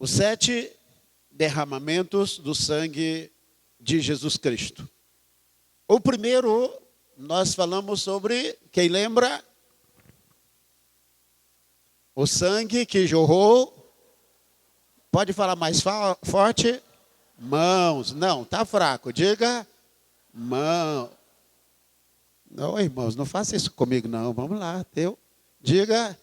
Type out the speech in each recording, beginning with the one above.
Os 7 derramamentos do sangue de Jesus Cristo. O primeiro, nós falamos sobre, quem lembra? O sangue que jorrou, pode falar mais forte? Mãos. Não, está fraco. Diga, mão. Não, irmãos, não faça isso comigo, não. Vamos lá, deu. Diga.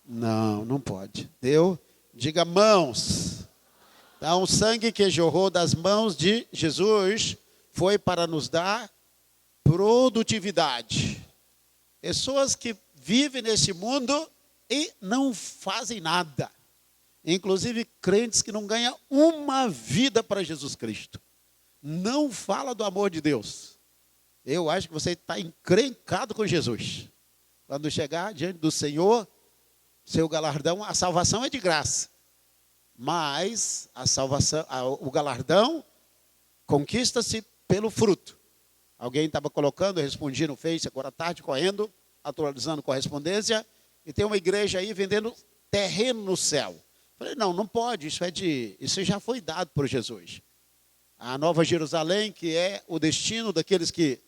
Não, não pode. Deu. Diga mãos. Então, o sangue que jorrou das mãos de Jesus foi para nos dar produtividade. Pessoas que vivem nesse mundo e não fazem nada. Inclusive crentes que não ganham uma vida para Jesus Cristo. Não fala do amor de Deus. Eu acho que você está encrencado com Jesus. Quando chegar diante do Senhor, seu galardão, a salvação é de graça. Mas a salvação, o galardão conquista-se pelo fruto. Alguém estava colocando, eu respondi no Face agora à tarde, correndo, atualizando correspondência, e tem uma igreja aí vendendo terreno no céu. Falei, não pode, isso já foi dado por Jesus. A Nova Jerusalém, que é o destino daqueles que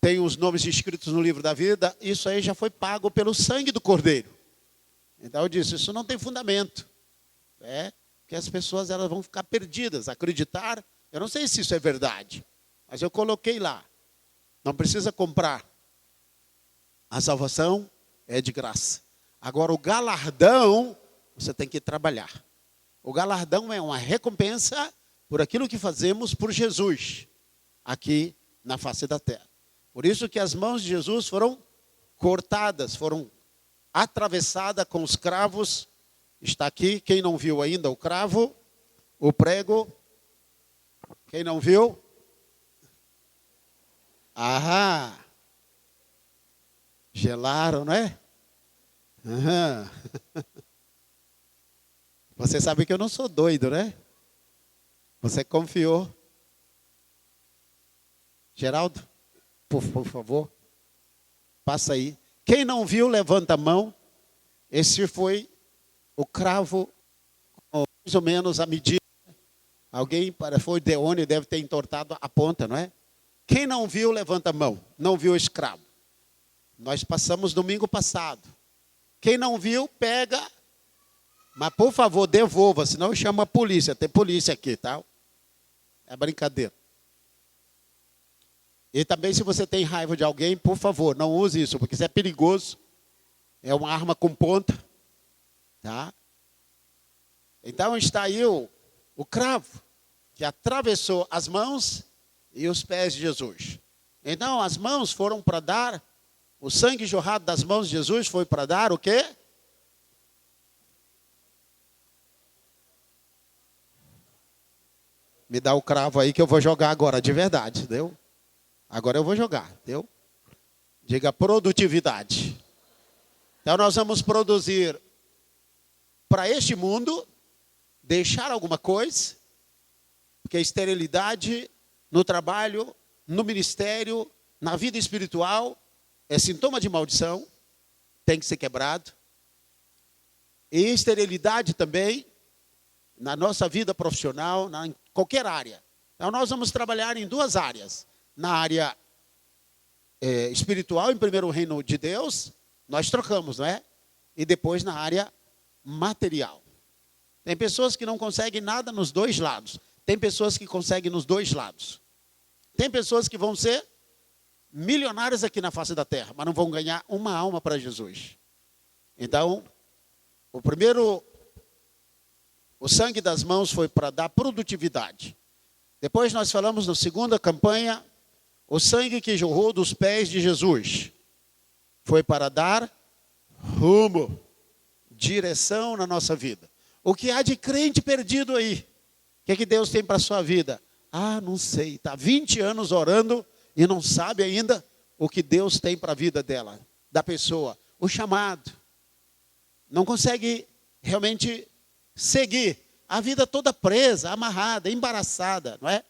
têm os nomes escritos no livro da vida, isso aí já foi pago pelo sangue do Cordeiro. Então eu disse, isso não tem fundamento. Que as pessoas elas vão ficar perdidas, acreditar. Eu não sei se isso é verdade, mas eu coloquei lá. Não precisa comprar. A salvação é de graça. Agora o galardão, você tem que trabalhar. O galardão é uma recompensa por aquilo que fazemos por Jesus, aqui na face da terra. Por isso que as mãos de Jesus foram cortadas, foram atravessadas com os cravos. Está aqui, quem não viu ainda o cravo, o prego. Quem não viu? Aham. Gelaram, não é? Aham. Você sabe que eu não sou doido, né? Você confiou. Geraldo, por favor, passa aí. Quem não viu, levanta a mão. Esse foi o cravo, mais ou menos a medida. Alguém foi Deone, deve ter entortado a ponta, não é? Quem não viu, levanta a mão. Não viu o escravo. Nós passamos domingo passado. Quem não viu, pega. Mas, por favor, devolva, senão eu chamo a polícia. Tem polícia aqui, tá? É brincadeira. E também, se você tem raiva de alguém, por favor, não use isso, porque isso é perigoso. É uma arma com ponta. Tá? Então, está aí o cravo, que atravessou as mãos e os pés de Jesus. Então, as mãos foram para dar, o sangue jorrado das mãos de Jesus foi para dar o quê? Me dá o cravo aí que eu vou jogar agora, de verdade, entendeu? Agora eu vou jogar, entendeu? Diga produtividade. Então nós vamos produzir para este mundo, deixar alguma coisa, porque a esterilidade no trabalho, no ministério, na vida espiritual, é sintoma de maldição, tem que ser quebrado. E esterilidade também, na nossa vida profissional, em qualquer área. Então nós vamos trabalhar em 2 áreas. Na área espiritual, em primeiro o reino de Deus, nós trocamos, não é? E depois na área material. Tem pessoas que não conseguem nada nos 2 lados. Tem pessoas que conseguem nos 2 lados. Tem pessoas que vão ser milionárias aqui na face da terra, mas não vão ganhar uma alma para Jesus. Então, o sangue das mãos foi para dar produtividade. Depois nós falamos na segunda campanha, o sangue que jorrou dos pés de Jesus foi para dar rumo, direção na nossa vida. O que há de crente perdido aí? O que Deus tem para a sua vida? Ah, não sei, está 20 anos orando e não sabe ainda o que Deus tem para a vida dela, da pessoa, o chamado. Não consegue realmente seguir. A vida toda presa, amarrada, embaraçada, não é?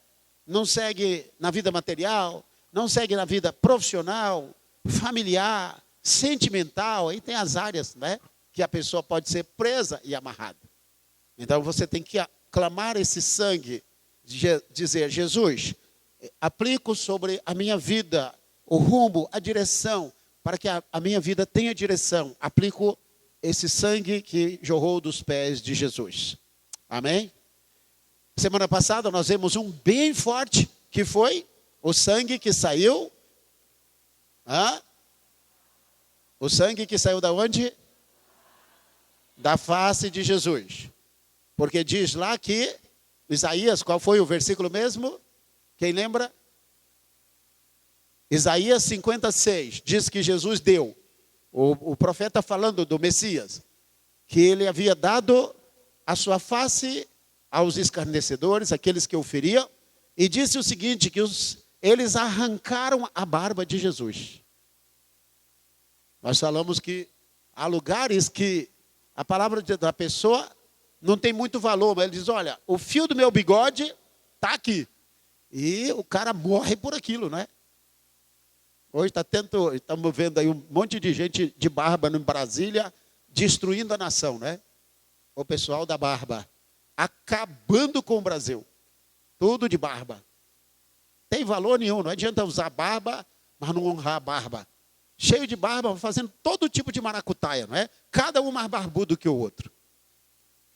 Não segue na vida material, não segue na vida profissional, familiar, sentimental. Aí tem as áreas, não é? que a pessoa pode ser presa e amarrada. Então você tem que clamar esse sangue, dizer: Jesus, aplico sobre a minha vida o rumo, a direção, para que a minha vida tenha direção. Aplico esse sangue que jorrou dos pés de Jesus. Amém? Semana passada nós vimos um bem forte, que foi o sangue que saiu. O sangue que saiu da onde? Da face de Jesus. Porque diz lá que, Isaías, qual foi o versículo mesmo? Quem lembra? Isaías 56, diz que Jesus deu, o profeta falando do Messias, que ele havia dado a sua face aos escarnecedores, aqueles que o feriam, e disse o seguinte, que eles arrancaram a barba de Jesus. Nós falamos que há lugares que a palavra da pessoa não tem muito valor, mas ele diz: olha, o fio do meu bigode está aqui. E o cara morre por aquilo, não é? Hoje estamos vendo aí um monte de gente de barba em Brasília, destruindo a nação, né? O pessoal da barba, acabando com o Brasil. Tudo de barba. Tem valor nenhum, não adianta usar barba, mas não honrar a barba. Cheio de barba, fazendo todo tipo de maracutaia, não é? Cada um mais barbudo que o outro.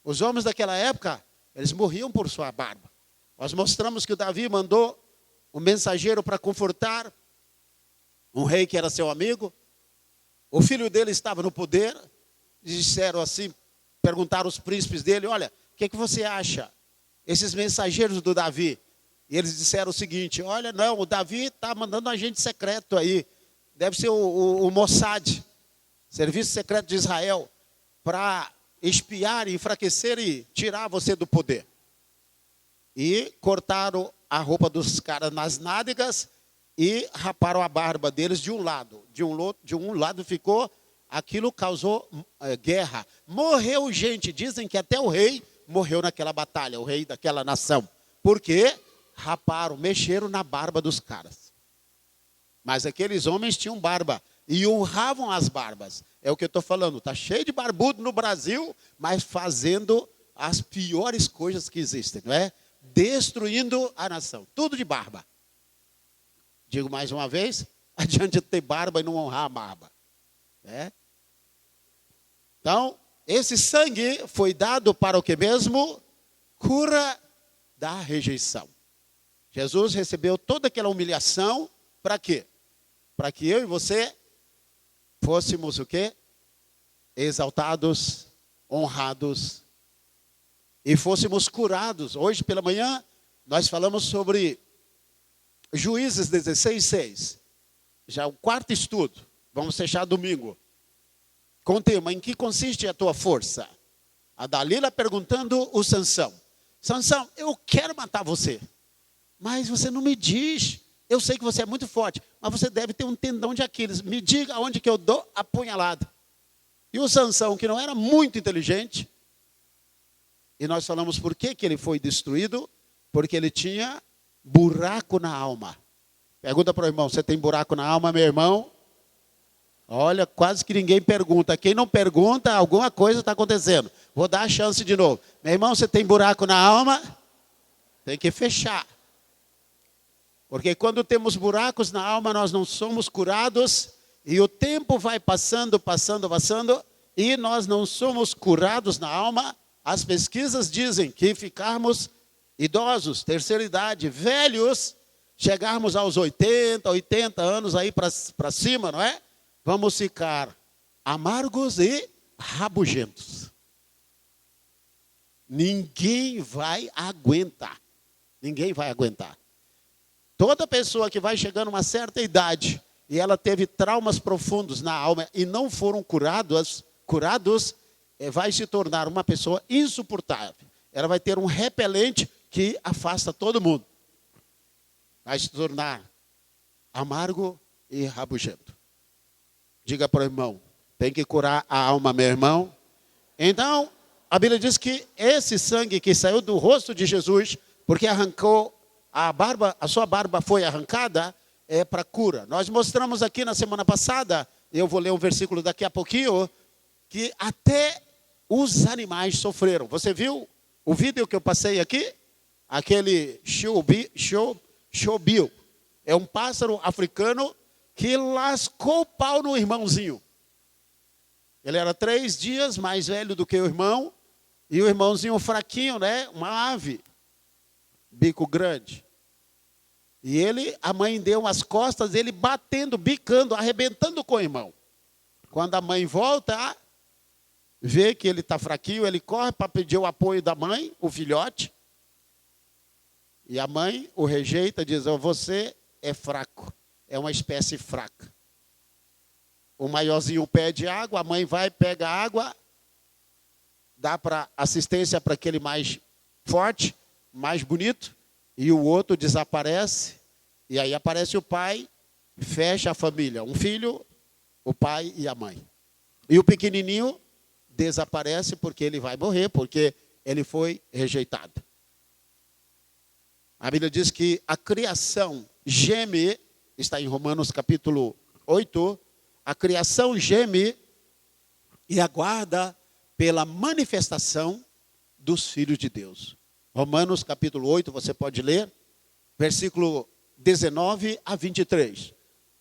Os homens daquela época, eles morriam por sua barba. Nós mostramos que o Davi mandou um mensageiro para confortar um rei que era seu amigo. O filho dele estava no poder. Disseram assim, perguntaram os príncipes dele: olha, o que você acha? Esses mensageiros do Davi. E eles disseram o seguinte: olha, não, o Davi está mandando um agente secreto aí. Deve ser o Mossad, Serviço Secreto de Israel, para espiar, enfraquecer e tirar você do poder. E cortaram a roupa dos caras nas nádegas e raparam a barba deles de um lado. De um lado ficou, aquilo causou guerra. Morreu gente, dizem que até o rei morreu naquela batalha, o rei daquela nação. Por quê? Raparam, mexeram na barba dos caras. Mas aqueles homens tinham barba e honravam as barbas. É o que eu estou falando, está cheio de barbudo no Brasil, mas fazendo as piores coisas que existem, não é? Destruindo a nação, tudo de barba. Digo mais uma vez, adianta ter barba e não honrar a barba. Né? Então, esse sangue foi dado para o que mesmo? Cura da rejeição. Jesus recebeu toda aquela humilhação, para quê? Para que eu e você fôssemos o quê? Exaltados, honrados e fôssemos curados. Hoje pela manhã nós falamos sobre Juízes 16:6. Já o quarto estudo. Vamos fechar domingo. Com o tema: em que consiste a tua força? A Dalila perguntando o Sansão: Sansão, eu quero matar você, mas você não me diz. Eu sei que você é muito forte, mas você deve ter um tendão de Aquiles. Me diga onde que eu dou a punhalada. E o Sansão, que não era muito inteligente, e nós falamos por que ele foi destruído, porque ele tinha buraco na alma. Pergunta para o irmão: você tem buraco na alma, meu irmão? Olha, quase que ninguém pergunta. Quem não pergunta, alguma coisa está acontecendo. Vou dar a chance de novo. Meu irmão, você tem buraco na alma? Tem que fechar. Porque quando temos buracos na alma, nós não somos curados, e o tempo vai passando, e nós não somos curados na alma. As pesquisas dizem que ficarmos idosos, terceira idade, velhos, chegarmos aos 80 anos aí para cima, não é? Vamos ficar amargos e rabugentos. Ninguém vai aguentar. Ninguém vai aguentar. Toda pessoa que vai chegando a uma certa idade e ela teve traumas profundos na alma e não foram curados, vai se tornar uma pessoa insuportável. Ela vai ter um repelente que afasta todo mundo. Vai se tornar amargo e rabugento. Diga para o irmão: tem que curar a alma, meu irmão. Então, a Bíblia diz que esse sangue que saiu do rosto de Jesus, porque arrancou a sua barba foi arrancada, é para cura. Nós mostramos aqui na semana passada, eu vou ler um versículo daqui a pouquinho, que até os animais sofreram. Você viu o vídeo que eu passei aqui? Aquele showbill. É um pássaro africano que lascou o pau no irmãozinho. Ele era 3 dias mais velho do que o irmão. E o irmãozinho fraquinho, né? Uma ave. Bico grande. E a mãe deu as costas, ele batendo, bicando, arrebentando com o irmão. Quando a mãe volta, vê que ele está fraquinho, ele corre para pedir o apoio da mãe, o filhote. E a mãe o rejeita, diz: você é fraco, é uma espécie fraca. O maiorzinho pede água, a mãe vai, pega água, dá assistência para aquele mais forte, mais bonito, e o outro desaparece, e aí aparece o pai, fecha a família, um filho, o pai e a mãe. E o pequenininho desaparece porque ele vai morrer, porque ele foi rejeitado. A Bíblia diz que a criação geme, está em Romanos capítulo 8, a criação geme e aguarda pela manifestação dos filhos de Deus. Romanos capítulo 8, você pode ler, versículo 19 a 23.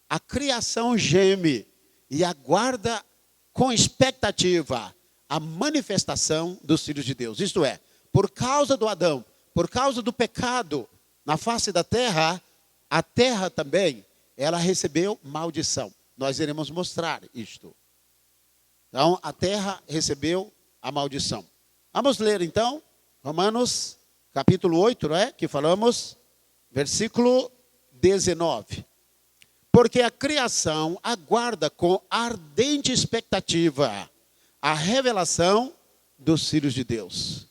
A criação geme e aguarda com expectativa a manifestação dos filhos de Deus. Isto é, por causa do Adão, por causa do pecado na face da terra, a terra também, ela recebeu maldição. Nós iremos mostrar isto. Então, a terra recebeu a maldição. Vamos ler então, Romanos capítulo 8, não é? Que falamos, versículo 19. Porque a criação aguarda com ardente expectativa a revelação dos filhos de Deus.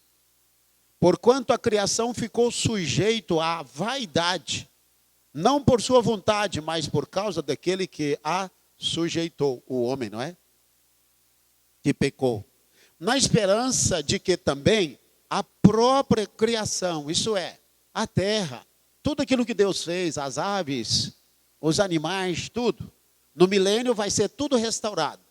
Porquanto a criação ficou sujeito à vaidade, não por sua vontade, mas por causa daquele que a sujeitou, o homem, não é? Que pecou. Na esperança de que também a própria criação, isso é, a terra, tudo aquilo que Deus fez, as aves, os animais, tudo, no milênio vai ser tudo restaurado.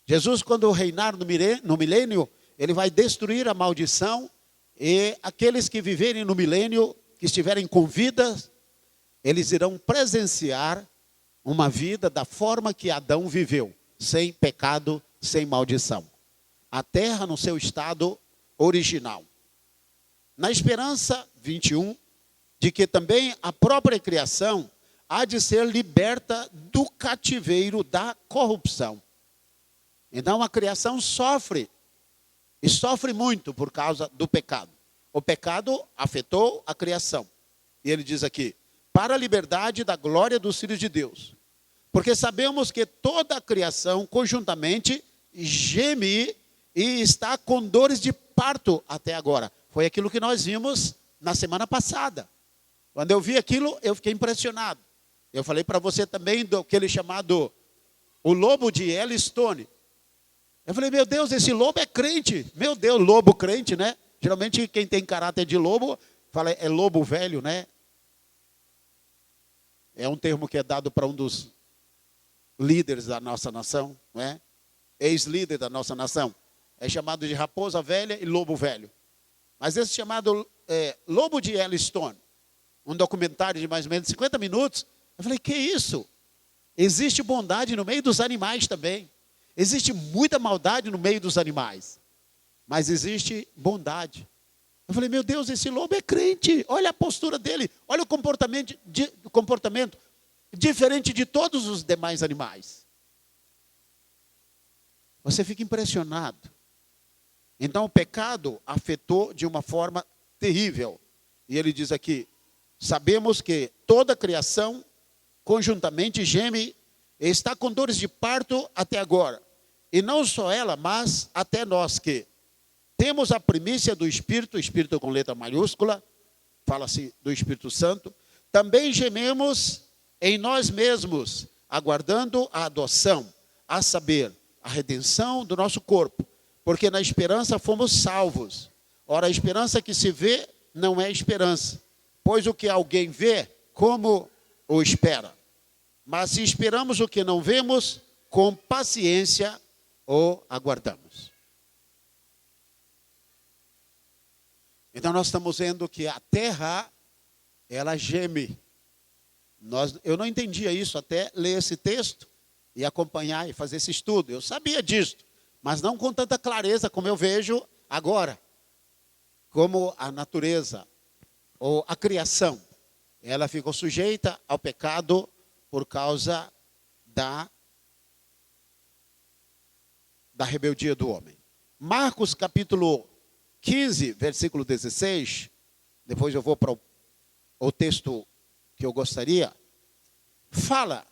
Jesus, quando reinar no milênio, ele vai destruir a maldição, e aqueles que viverem no milênio, que estiverem com vida, eles irão presenciar uma vida da forma que Adão viveu, sem pecado, sem maldição. A terra no seu estado original. Na esperança, 21, de que também a própria criação há de ser liberta do cativeiro da corrupção. Então a criação sofre, e sofre muito por causa do pecado. O pecado afetou a criação. E ele diz aqui, para a liberdade da glória dos filhos de Deus. Porque sabemos que toda a criação conjuntamente geme e está com dores de parto até agora. Foi aquilo que nós vimos na semana passada. Quando eu vi aquilo, eu fiquei impressionado. Eu falei para você também do aquele chamado O Lobo de Yellowstone. Eu falei, meu Deus, esse lobo é crente. Meu Deus, lobo crente, né? Geralmente quem tem caráter de lobo, fala é lobo velho, né? É um termo que é dado para um dos líderes da nossa nação, não é? Ex-líder da nossa nação. É chamado de raposa velha e lobo velho. Mas esse chamado Lobo de Yellowstone, um documentário de mais ou menos 50 minutos, eu falei, que isso? Existe bondade no meio dos animais também. Existe muita maldade no meio dos animais. Mas existe bondade. Eu falei, meu Deus, esse lobo é crente. Olha a postura dele. Olha o comportamento diferente de todos os demais animais. Você fica impressionado. Então o pecado afetou de uma forma terrível. E ele diz aqui, sabemos que toda a criação conjuntamente geme e está com dores de parto até agora. E não só ela, mas até nós que temos a primícia do Espírito, Espírito com letra maiúscula, fala-se do Espírito Santo, também gememos em nós mesmos, aguardando a adoção, a saber, a redenção do nosso corpo, porque na esperança fomos salvos. Ora, a esperança que se vê não é esperança, pois o que alguém vê, como o espera? Mas se esperamos o que não vemos, com paciência ou aguardamos? Então nós estamos vendo que a terra, ela geme. Eu não entendia isso até ler esse texto e acompanhar e fazer esse estudo. Eu sabia disso, mas não com tanta clareza como eu vejo agora. Como a natureza ou a criação, ela ficou sujeita ao pecado por causa da rebeldia do homem. Marcos capítulo 15, versículo 16, depois eu vou para o texto que eu gostaria, fala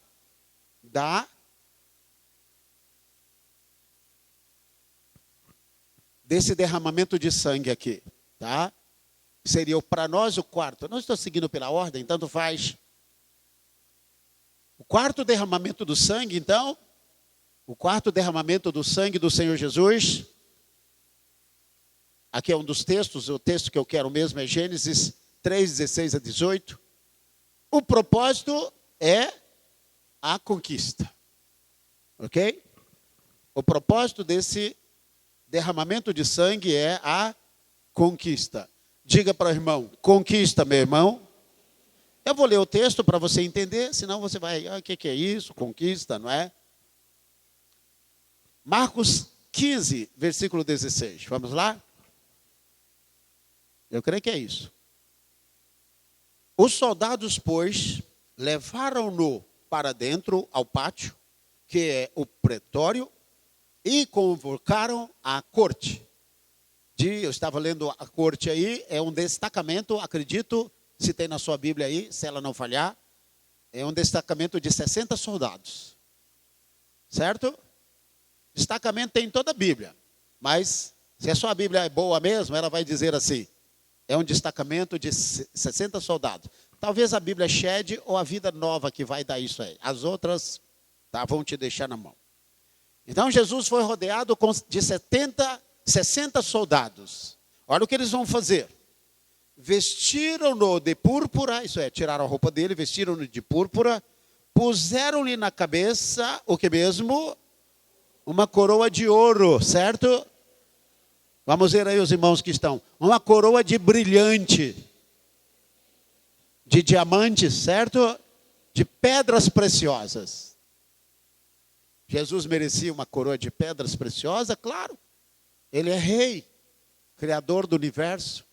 desse derramamento de sangue aqui, tá? Seria para nós o quarto. Eu não estou seguindo pela ordem, tanto faz. O quarto derramamento do sangue, então, o quarto derramamento do sangue do Senhor Jesus. Aqui é um dos textos, o texto que eu quero mesmo é Gênesis 3, 16 a 18. O propósito é a conquista. Ok? O propósito desse derramamento de sangue é a conquista. Diga para o irmão, conquista, meu irmão. Eu vou ler o texto para você entender, senão você vai, o que é isso? Conquista, não é? Marcos 15, versículo 16. Vamos lá? Eu creio que é isso. Os soldados, pois, levaram-no para dentro ao pátio, que é o pretório, e convocaram a corte. Eu estava lendo a corte aí, é um destacamento, acredito, se tem na sua Bíblia aí, se ela não falhar, é um destacamento de 60 soldados. Certo? Destacamento tem em toda a Bíblia, mas se a sua Bíblia é boa mesmo, ela vai dizer assim, é um destacamento de 60 soldados. Talvez a Bíblia Shed ou a Vida Nova que vai dar isso aí. As outras vão te deixar na mão. Então Jesus foi rodeado de 60 soldados. Olha o que eles vão fazer. Vestiram-no de púrpura, isso é, tiraram a roupa dele, vestiram-no de púrpura, puseram-lhe na cabeça, o que mesmo? Uma coroa de ouro, certo? Vamos ver aí os irmãos que estão. Uma coroa de brilhante, de diamantes, certo? De pedras preciosas. Jesus merecia uma coroa de pedras preciosas? Claro. Ele é rei, criador do universo.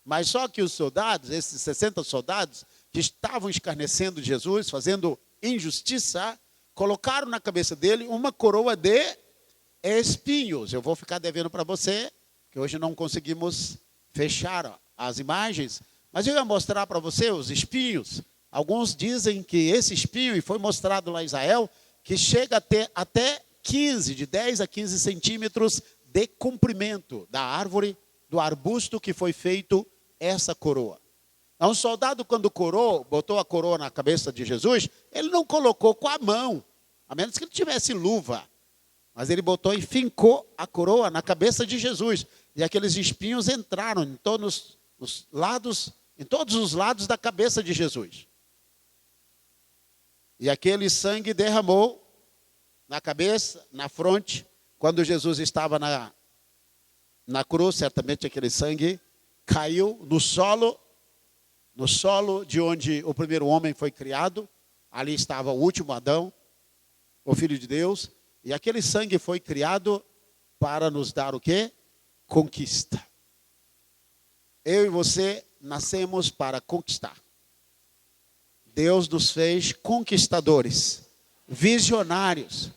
Mas só que os soldados, esses 60 soldados, que estavam escarnecendo Jesus, fazendo injustiça, colocaram na cabeça dele uma coroa de espinhos. Eu vou ficar devendo para você, que hoje não conseguimos fechar as imagens, mas eu ia mostrar para você os espinhos. Alguns dizem que esse espinho, e foi mostrado lá em Israel, que chega a ter até 15, de 10 a 15 centímetros de comprimento da árvore, do arbusto que foi feito essa coroa. Então, um soldado, quando botou a coroa na cabeça de Jesus, ele não colocou com a mão, a menos que ele tivesse luva. Mas ele botou e fincou a coroa na cabeça de Jesus. E aqueles espinhos entraram em todos os lados da cabeça de Jesus. E aquele sangue derramou na cabeça, na fronte. Quando Jesus estava na cruz, certamente aquele sangue caiu no solo de onde o primeiro homem foi criado. Ali estava o último Adão, o Filho de Deus. E aquele sangue foi criado para nos dar o quê? Conquista. Eu e você nascemos para conquistar. Deus nos fez conquistadores, visionários,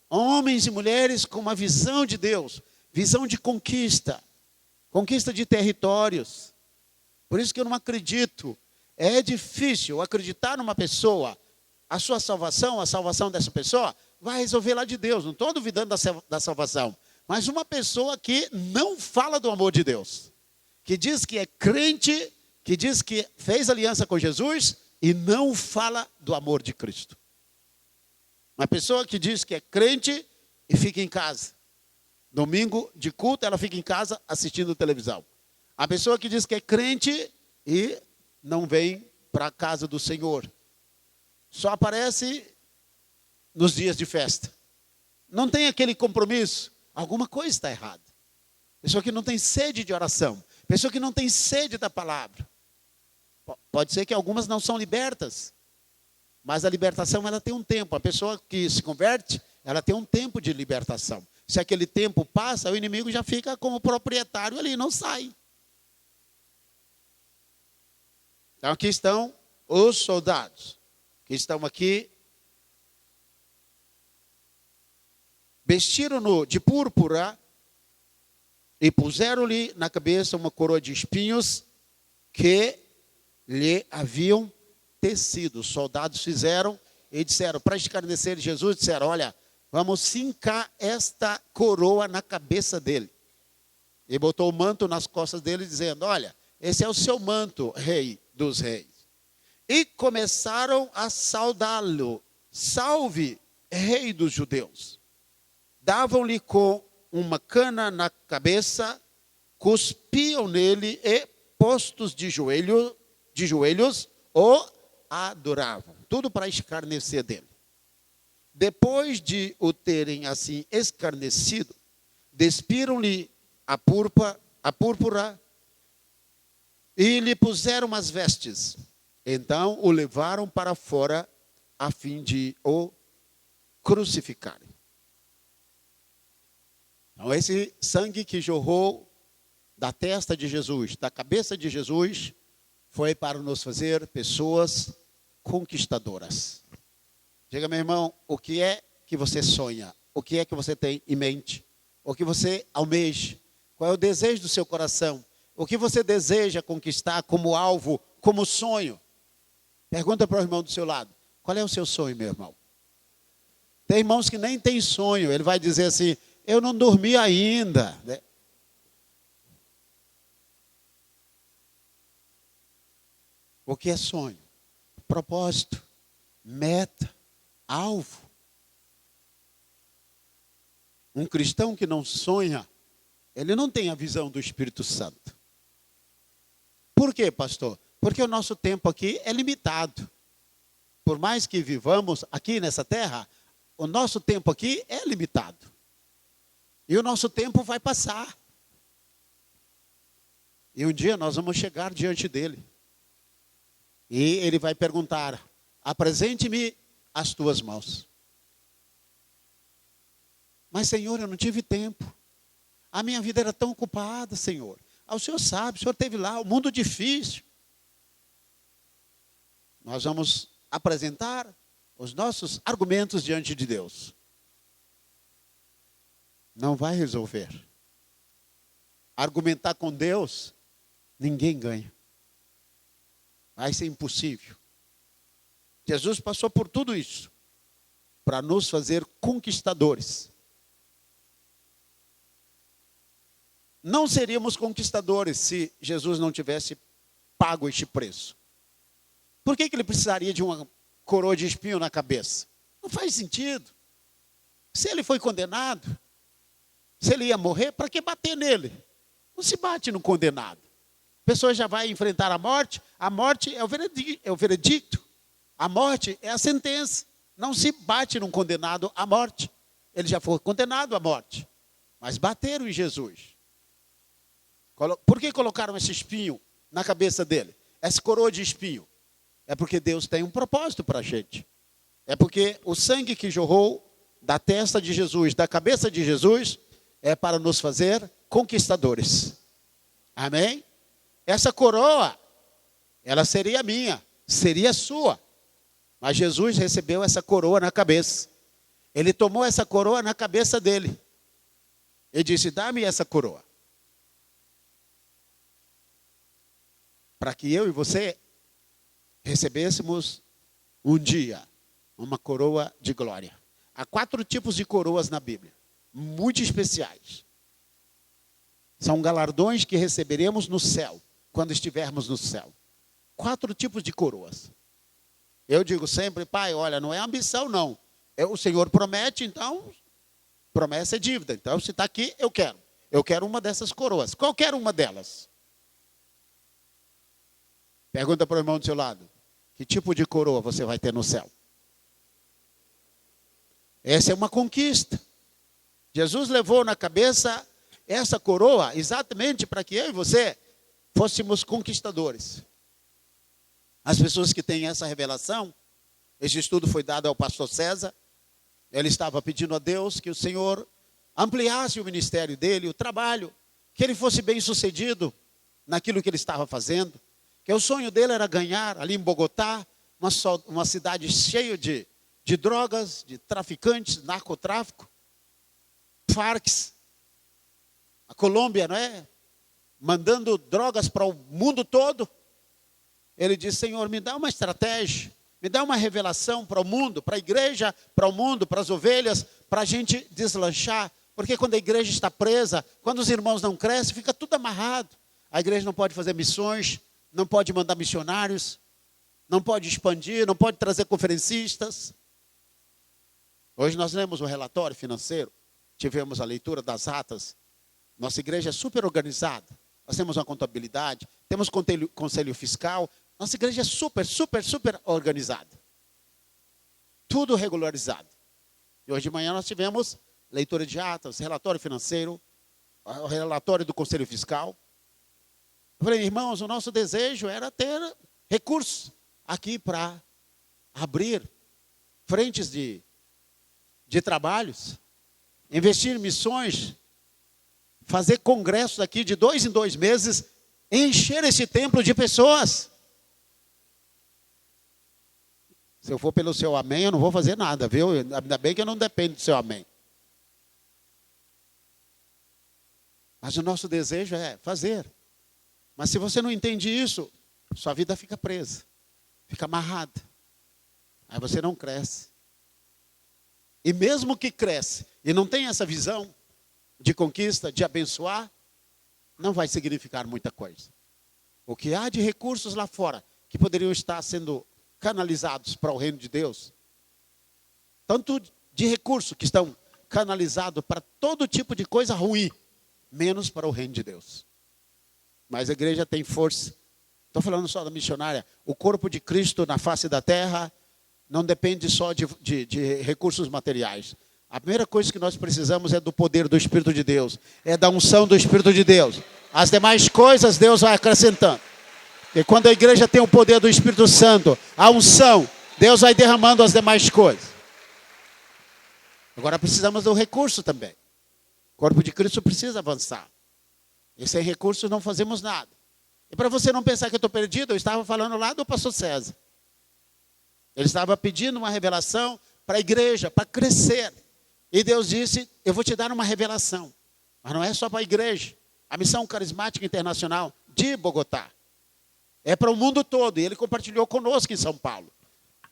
homens e mulheres com uma visão de Deus, visão de conquista, conquista de territórios. Por isso que eu não acredito, é difícil acreditar numa pessoa, a sua salvação, a salvação dessa pessoa, vai resolver lá de Deus. Não estou duvidando da salvação, mas uma pessoa que não fala do amor de Deus, que diz que é crente, que diz que fez aliança com Jesus e não fala do amor de Cristo. Uma pessoa que diz que é crente e fica em casa. Domingo de culto, ela fica em casa assistindo televisão. A pessoa que diz que é crente e não vem para a casa do Senhor. Só aparece nos dias de festa. não tem aquele compromisso, alguma coisa está errada. Pessoa que não tem sede de oração, pessoa que não tem sede da palavra. Pode ser que algumas não são libertas, mas a libertação ela tem um tempo. A pessoa que se converte, ela tem um tempo de libertação. Se aquele tempo passa, o inimigo já fica como proprietário ali, não sai. Então aqui estão os soldados, que estão aqui, vestiram-no de púrpura e puseram-lhe na cabeça uma coroa de espinhos que lhe haviam tecido. Os soldados fizeram e disseram, para escarnecer Jesus, disseram, olha, vamos fincar esta coroa na cabeça dele. E botou o manto nas costas dele, dizendo, olha, esse é o seu manto, rei dos reis. E começaram a saudá-lo, salve, rei dos judeus. Davam-lhe com uma cana na cabeça, cuspiam nele e, postos de joelhos, o adoravam. Tudo para escarnecer dele. Depois de o terem assim escarnecido, despiram-lhe a púrpura e lhe puseram umas vestes. Então o levaram para fora a fim de o crucificarem. Então esse sangue que jorrou da testa de Jesus, da cabeça de Jesus, foi para nos fazer pessoas conquistadoras. Diga, meu irmão, o que é que você sonha? O que é que você tem em mente? O que você almeja? Qual é o desejo do seu coração? O que você deseja conquistar como alvo, como sonho? Pergunta para o irmão do seu lado. Qual é o seu sonho, meu irmão? Tem irmãos que nem têm sonho. Ele vai dizer assim, eu não dormi ainda. O que é sonho? Propósito, meta, alvo. Um cristão que não sonha, ele não tem a visão do Espírito Santo. Por quê, pastor? Porque o nosso tempo aqui é limitado. Por mais que vivamos aqui nessa terra, o nosso tempo aqui é limitado. E o nosso tempo vai passar. E um dia nós vamos chegar diante dele. E ele vai perguntar, apresente-me as tuas mãos. Mas, Senhor, eu não tive tempo. A minha vida era tão ocupada, Senhor. O Senhor sabe, o Senhor esteve lá, o mundo difícil. Nós vamos apresentar os nossos argumentos diante de Deus. Não vai resolver. Argumentar com Deus, ninguém ganha. Vai ser impossível. Jesus passou por tudo isso para nos fazer conquistadores. Não seríamos conquistadores se Jesus não tivesse pago este preço. Por que ele precisaria de uma coroa de espinho na cabeça? Não faz sentido. Se ele foi condenado, se ele ia morrer, para que bater nele? Não se bate no condenado. A pessoa já vai enfrentar a morte é o veredicto. A morte é a sentença. Não se bate num condenado à morte. Ele já foi condenado à morte. Mas bateram em Jesus. Por que colocaram esse espinho na cabeça dele? Essa coroa de espinho. É porque Deus tem um propósito para a gente. É porque o sangue que jorrou da testa de Jesus, da cabeça de Jesus, é para nos fazer conquistadores. Amém? Essa coroa, ela seria minha, seria sua. Mas Jesus recebeu essa coroa na cabeça. Ele tomou essa coroa na cabeça dele. Ele disse, dá-me essa coroa. Para que eu e você recebêssemos um dia uma coroa de glória. Há 4 tipos de coroas na Bíblia, muito especiais. São galardões que receberemos no céu, quando estivermos no céu. 4 tipos de coroas. Eu digo sempre, pai, olha, não é ambição não. O Senhor promete, então, promessa é dívida. Então, se está aqui, eu quero. Eu quero uma dessas coroas, qualquer uma delas. Pergunta para o irmão do seu lado, que tipo de coroa você vai ter no céu? Essa é uma conquista. Jesus levou na cabeça essa coroa exatamente para que eu e você fôssemos conquistadores. As pessoas que têm essa revelação, esse estudo foi dado ao pastor César, ele estava pedindo a Deus que o Senhor ampliasse o ministério dele, o trabalho, que ele fosse bem sucedido naquilo que ele estava fazendo, que o sonho dele era ganhar ali em Bogotá, uma cidade cheia de drogas, de traficantes, narcotráfico, Farcs, a Colômbia, não é? Mandando drogas para o mundo todo. Ele disse: Senhor, me dá uma estratégia, me dá uma revelação para o mundo, para a igreja, para o mundo, para as ovelhas, para a gente deslanchar. Porque quando a igreja está presa, quando os irmãos não crescem, fica tudo amarrado. A igreja não pode fazer missões, não pode mandar missionários, não pode expandir, não pode trazer conferencistas. Hoje nós lemos o relatório financeiro, tivemos a leitura das atas. Nossa igreja é super organizada. Nós temos uma contabilidade, temos conselho fiscal. Nossa igreja é super organizada. Tudo regularizado. E hoje de manhã nós tivemos leitura de atas, relatório financeiro, o relatório do conselho fiscal. Eu falei: irmãos, o nosso desejo era ter recursos aqui para abrir frentes de trabalhos, investir em missões, fazer congressos aqui de 2 em 2 meses, encher esse templo de pessoas. Se eu for pelo seu amém, eu não vou fazer nada, viu? Ainda bem que eu não dependo do seu amém. Mas o nosso desejo é fazer. Mas se você não entende isso, sua vida fica presa, fica amarrada. Aí você não cresce. E mesmo que cresce e não tem essa visão de conquista, de abençoar, não vai significar muita coisa. O que há de recursos lá fora que poderiam estar sendo canalizados para o reino de Deus, tanto de recursos que estão canalizados para todo tipo de coisa ruim, menos para o reino de Deus. Mas a igreja tem força. Estou falando só da missionária. O corpo de Cristo na face da terra não depende só de recursos materiais. A primeira coisa que nós precisamos é do poder do Espírito de Deus. É da unção do Espírito de Deus. As demais coisas Deus vai acrescentando. E quando a igreja tem o poder do Espírito Santo, a unção, Deus vai derramando as demais coisas. Agora precisamos do recurso também. O corpo de Cristo precisa avançar. E sem recursos não fazemos nada. E para você não pensar que eu estou perdido, eu estava falando lá do pastor César. Ele estava pedindo uma revelação para a igreja, para crescer. E Deus disse: eu vou te dar uma revelação. Mas não é só para a igreja. A Missão Carismática Internacional de Bogotá é para o mundo todo. E ele compartilhou conosco em São Paulo.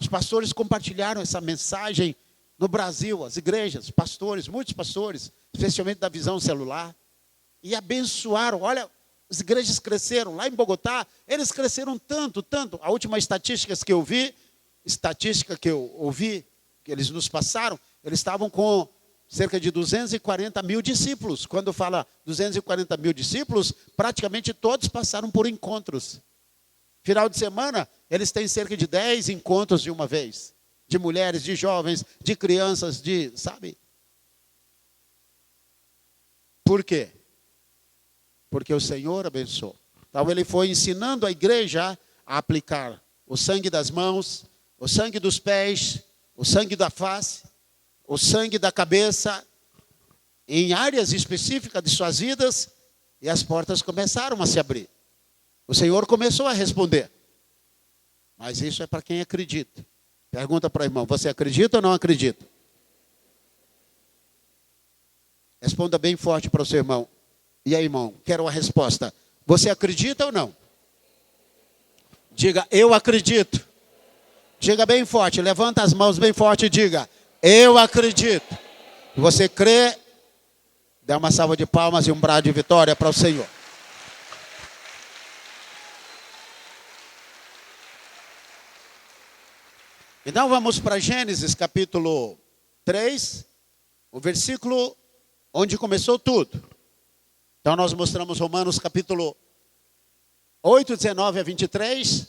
Os pastores compartilharam essa mensagem no Brasil. As igrejas, pastores, muitos pastores, especialmente da visão celular. E abençoaram. Olha, as igrejas cresceram. Lá em Bogotá, eles cresceram tanto. A última estatística que eu ouvi, que eles nos passaram, eles estavam com cerca de 240 mil discípulos. Quando fala 240 mil discípulos, praticamente todos passaram por encontros. Final de semana, eles têm cerca de 10 encontros de uma vez. De mulheres, de jovens, de crianças, sabe? Por quê? Porque o Senhor abençoou. Então ele foi ensinando a igreja a aplicar o sangue das mãos, o sangue dos pés, o sangue da face, o sangue da cabeça, em áreas específicas de suas vidas, e as portas começaram a se abrir. O Senhor começou a responder. Mas isso é para quem acredita. Pergunta para o irmão: você acredita ou não acredita? Responda bem forte para o seu irmão. E aí, irmão, quero uma resposta. Você acredita ou não? Diga: eu acredito. Diga bem forte, levanta as mãos bem forte e diga: eu acredito. Se você crê, dê uma salva de palmas e um brado de vitória para o Senhor. Então vamos para Gênesis capítulo 3, o versículo onde começou tudo. Então nós mostramos Romanos capítulo 8, 19 a 23,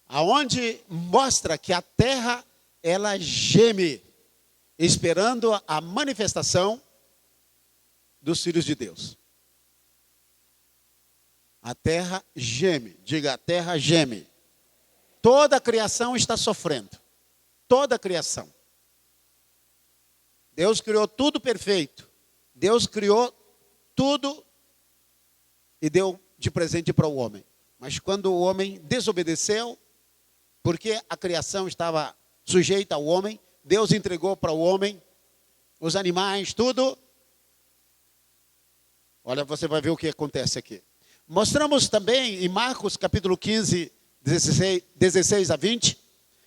aonde mostra que a terra, ela geme, esperando a manifestação dos filhos de Deus. A terra geme, diga, a terra geme. Toda a criação está sofrendo. Toda a criação. Deus criou tudo perfeito. Deus criou tudo e deu de presente para o homem. Mas quando o homem desobedeceu, porque a criação estava sujeita ao homem, Deus entregou para o homem os animais, tudo. Olha, você vai ver o que acontece aqui. Mostramos também em Marcos capítulo 15, 16 a 20.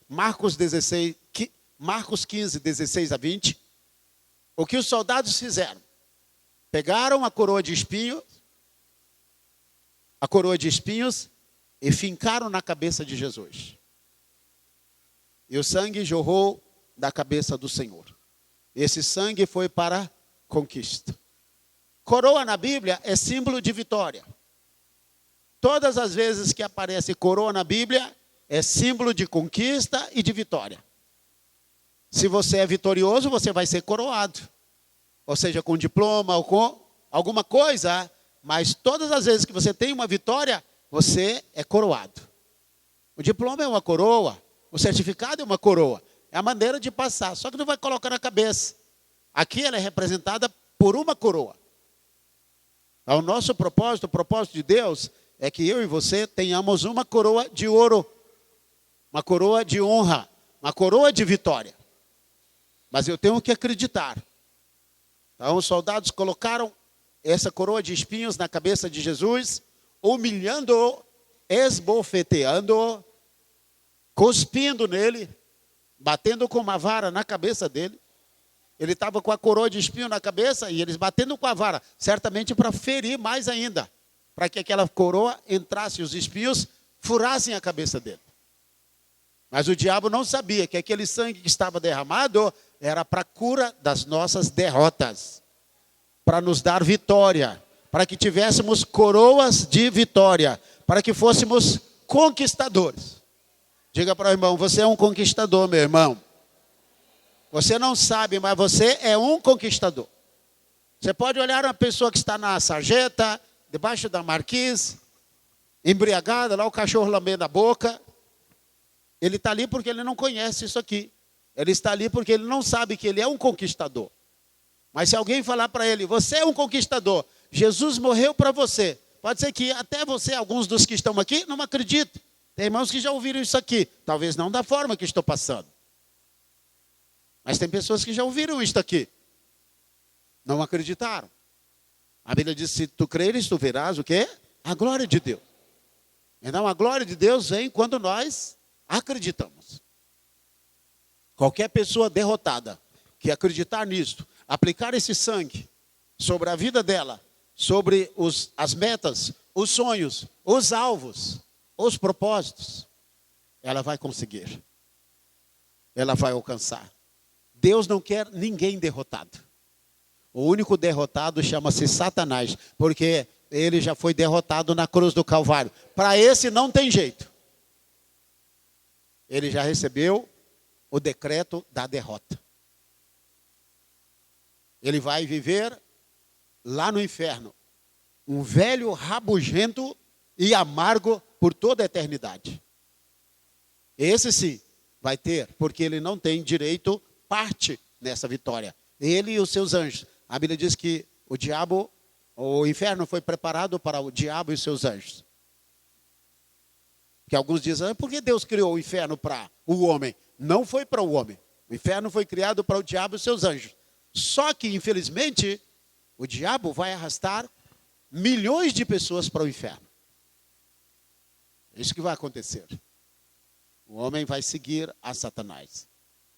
Marcos 15, 16 a 20. O que os soldados fizeram? Pegaram a coroa de espinhos e fincaram na cabeça de Jesus. E o sangue jorrou da cabeça do Senhor. Esse sangue foi para conquista. Coroa na Bíblia é símbolo de vitória. Todas as vezes que aparece coroa na Bíblia, é símbolo de conquista e de vitória. Se você é vitorioso, você vai ser coroado. Ou seja, com diploma ou com alguma coisa, mas todas as vezes que você tem uma vitória, você é coroado. O diploma é uma coroa, o certificado é uma coroa. É a maneira de passar, só que não vai colocar na cabeça. Aqui ela é representada por uma coroa. O nosso propósito, o propósito de Deus, é que eu e você tenhamos uma coroa de ouro, uma coroa de honra, uma coroa de vitória. Mas eu tenho que acreditar. Então os soldados colocaram essa coroa de espinhos na cabeça de Jesus, humilhando-o, esbofeteando-o, cuspindo nele, batendo com uma vara na cabeça dele. Ele estava com a coroa de espinho na cabeça e eles batendo com a vara, certamente para ferir mais ainda, para que aquela coroa entrasse e os espinhos furassem a cabeça dele. Mas o diabo não sabia que aquele sangue que estava derramado era para a cura das nossas derrotas, para nos dar vitória, para que tivéssemos coroas de vitória, para que fôssemos conquistadores. Diga para o irmão, você é um conquistador, meu irmão. Você não sabe, mas você é um conquistador. Você pode olhar uma pessoa que está na sarjeta, debaixo da marquise, embriagada, lá o cachorro lambendo a boca. Ele está ali porque ele não conhece isso aqui. Ele está ali porque ele não sabe que ele é um conquistador. Mas se alguém falar para ele, você é um conquistador, Jesus morreu para você. Pode ser que até você, alguns dos que estão aqui, não acreditem. Tem irmãos que já ouviram isso aqui. Talvez não da forma que estou passando. Mas tem pessoas que já ouviram isso aqui. Não acreditaram. A Bíblia diz, se tu creres, tu verás o quê? A glória de Deus. Então a glória de Deus vem quando nós acreditamos. Qualquer pessoa derrotada que acreditar nisto, aplicar esse sangue sobre a vida dela, sobre as metas, os sonhos, os alvos, os propósitos, ela vai conseguir. Ela vai alcançar. Deus não quer ninguém derrotado. O único derrotado chama-se Satanás, porque ele já foi derrotado na cruz do Calvário. Para esse não tem jeito. Ele já recebeu o decreto da derrota. Ele vai viver lá no inferno, um velho rabugento e amargo por toda a eternidade. Esse sim vai ter, porque ele não tem direito, parte nessa vitória. Ele e os seus anjos. A Bíblia diz que o inferno foi preparado para o diabo e os seus anjos. Que alguns dizem, por que Deus criou o inferno para o homem? Não foi para o homem. O inferno foi criado para o diabo e os seus anjos. Só que, infelizmente, o diabo vai arrastar milhões de pessoas para o inferno. É isso que vai acontecer. O homem vai seguir a Satanás